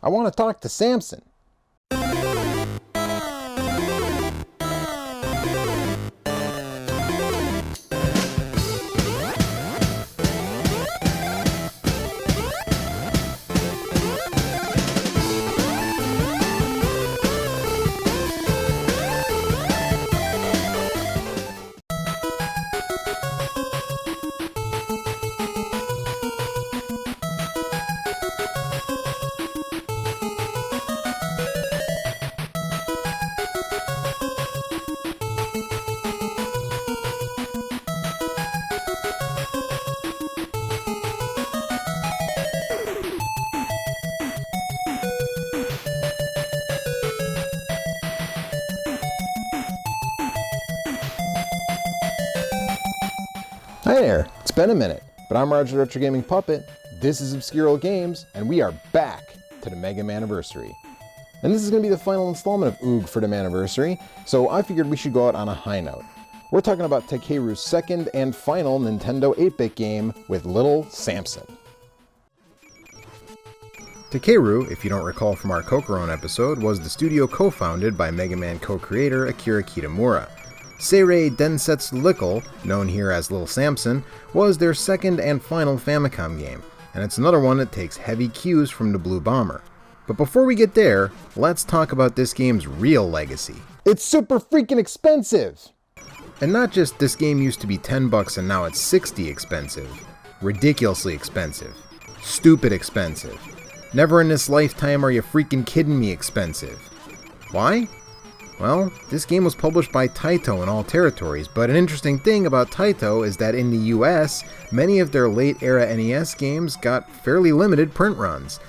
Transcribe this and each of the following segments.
I want to talk to Samson. Hi there, it's been a minute, but I'm Roger Retro Gaming Puppet, this is Obscure Old Games, and we are back to the Mega Manniversary. And this is going to be the final installment of OOG for the Manniversary, so I figured we should go out on a high note. We're talking about Takeru's second and final Nintendo 8-bit game with Little Samson. Takeru, if you don't recall from our Kokoron episode, was the studio co-founded by Mega Man co-creator Akira Kitamura. Seirei Densetsu Lickle, known here as Little Samson, was their second and final Famicom game, and it's another one that takes heavy cues from the Blue Bomber. But before we get there, let's talk about this game's real legacy. It's super freaking expensive! And not just this game used to be $10 and now it's $60 expensive. Ridiculously expensive. Stupid expensive. Never in this lifetime are you freaking kidding me expensive. Why? Well, this game was published by Taito in all territories, but an interesting thing about Taito is that in the US, many of their late-era NES games got fairly limited print runs.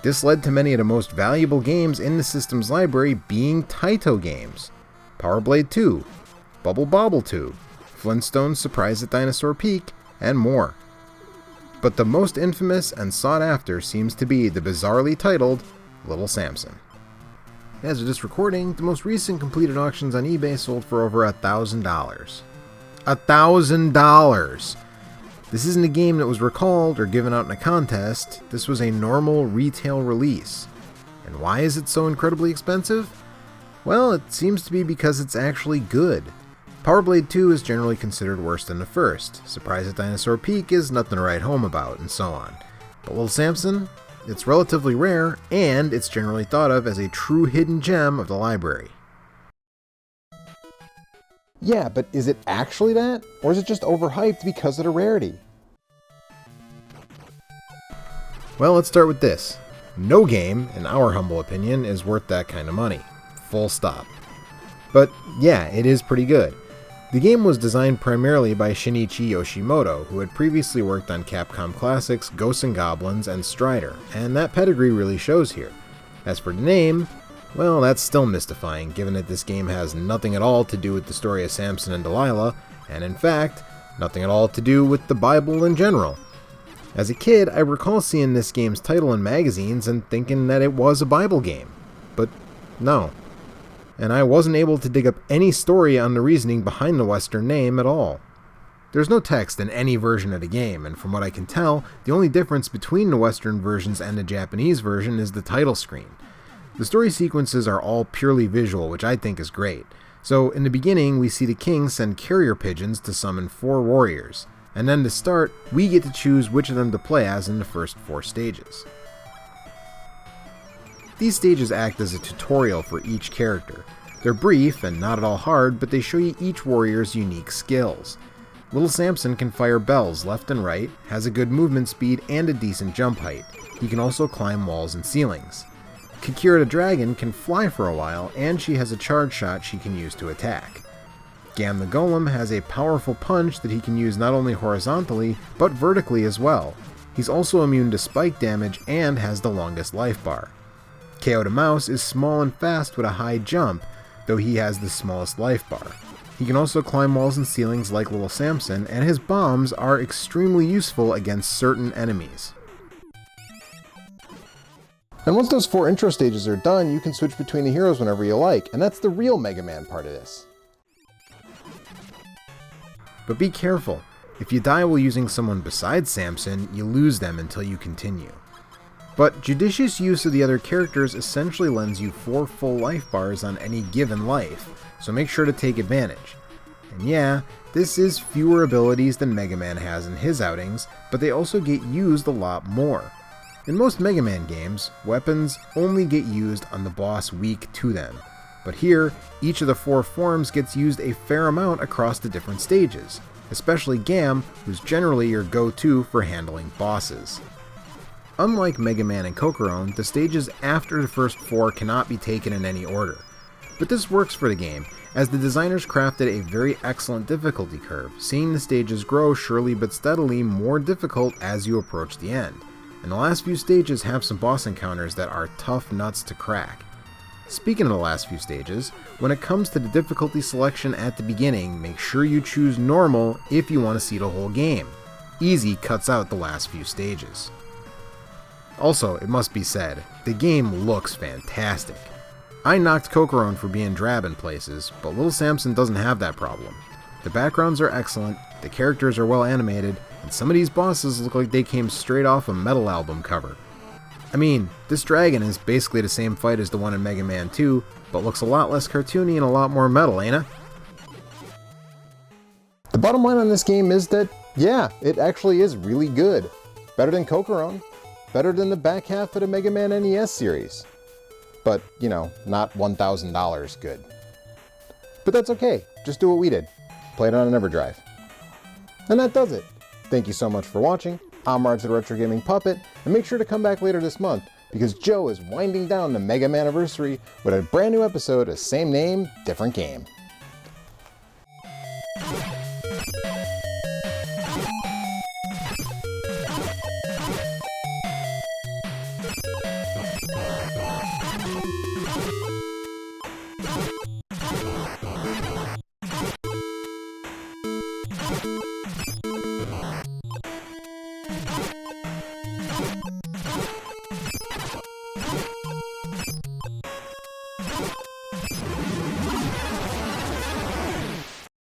This led to many of the most valuable games in the system's library being Taito games. Power Blade 2, Bubble Bobble 2, Flintstones Surprise at Dinosaur Peak, and more. But the most infamous and sought after seems to be the bizarrely titled Little Samson. As of this recording, the most recent completed auctions on eBay sold for over $1,000. $1,000! This isn't a game that was recalled or given out in a contest, this was a normal retail release. And why is it so incredibly expensive? Well, it seems to be because it's actually good. Power Blade 2 is generally considered worse than the first, Surprise at Dinosaur Peak is nothing to write home about, and so on. But Little Samson? It's relatively rare, and it's generally thought of as a true hidden gem of the library. Yeah, but is it actually that? Or is it just overhyped because of the rarity? Well, let's start with this. No game, in our humble opinion, is worth that kind of money. Full stop. But yeah, it is pretty good. The game was designed primarily by Shinichi Yoshimoto, who had previously worked on Capcom classics Ghosts and Goblins and Strider, and that pedigree really shows here. As for the name, well, that's still mystifying, given that this game has nothing at all to do with the story of Samson and Delilah, and in fact, nothing at all to do with the Bible in general. As a kid, I recall seeing this game's title in magazines and thinking that it was a Bible game. But no. And I wasn't able to dig up any story on the reasoning behind the Western name at all. There's no text in any version of the game, and from what I can tell, the only difference between the Western versions and the Japanese version is the title screen. The story sequences are all purely visual, which I think is great. So, in the beginning, we see the king send carrier pigeons to summon 4 warriors, and then to start, we get to choose which of them to play as in the first 4 stages. These stages act as a tutorial for each character. They're brief and not at all hard, but they show you each warrior's unique skills. Little Samson can fire bells left and right, has a good movement speed and a decent jump height. He can also climb walls and ceilings. Kakira the dragon can fly for a while, and she has a charge shot she can use to attack. Gam the golem has a powerful punch that he can use not only horizontally, but vertically as well. He's also immune to spike damage and has the longest life bar. KO the mouse is small and fast with a high jump, though he has the smallest life bar. He can also climb walls and ceilings like Little Samson, and his bombs are extremely useful against certain enemies. And once those 4 intro stages are done, you can switch between the heroes whenever you like, and that's the real Mega Man part of this. But be careful. If you die while using someone besides Samson, you lose them until you continue. But judicious use of the other characters essentially lends you 4 full life bars on any given life, so make sure to take advantage. And yeah, this is fewer abilities than Mega Man has in his outings, but they also get used a lot more. In most Mega Man games, weapons only get used on the boss weak to them, but here, each of the 4 forms gets used a fair amount across the different stages, especially Gam, who's generally your go-to for handling bosses. Unlike Mega Man and Kokoron, the stages after the first 4 cannot be taken in any order. But this works for the game, as the designers crafted a very excellent difficulty curve, seeing the stages grow surely but steadily more difficult as you approach the end. And the last few stages have some boss encounters that are tough nuts to crack. Speaking of the last few stages, when it comes to the difficulty selection at the beginning, make sure you choose normal if you want to see the whole game. Easy cuts out the last few stages. Also, it must be said, the game looks fantastic. I knocked Kokoron for being drab in places, but Little Samson doesn't have that problem. The backgrounds are excellent, the characters are well animated, and some of these bosses look like they came straight off a metal album cover. I mean, this dragon is basically the same fight as the one in Mega Man 2, but looks a lot less cartoony and a lot more metal, ain't it? The bottom line on this game is that, yeah, it actually is really good. Better than Kokoron. Better than the back half of the Mega Man NES series. But, you know, not $1,000 good. But that's okay, just do what we did. Play it on an EverDrive. And that does it. Thank you so much for watching. I'm Marge the Retro Gaming Puppet, and make sure to come back later this month, because Joe is winding down the Mega Manniversary with a brand new episode of same name, different game.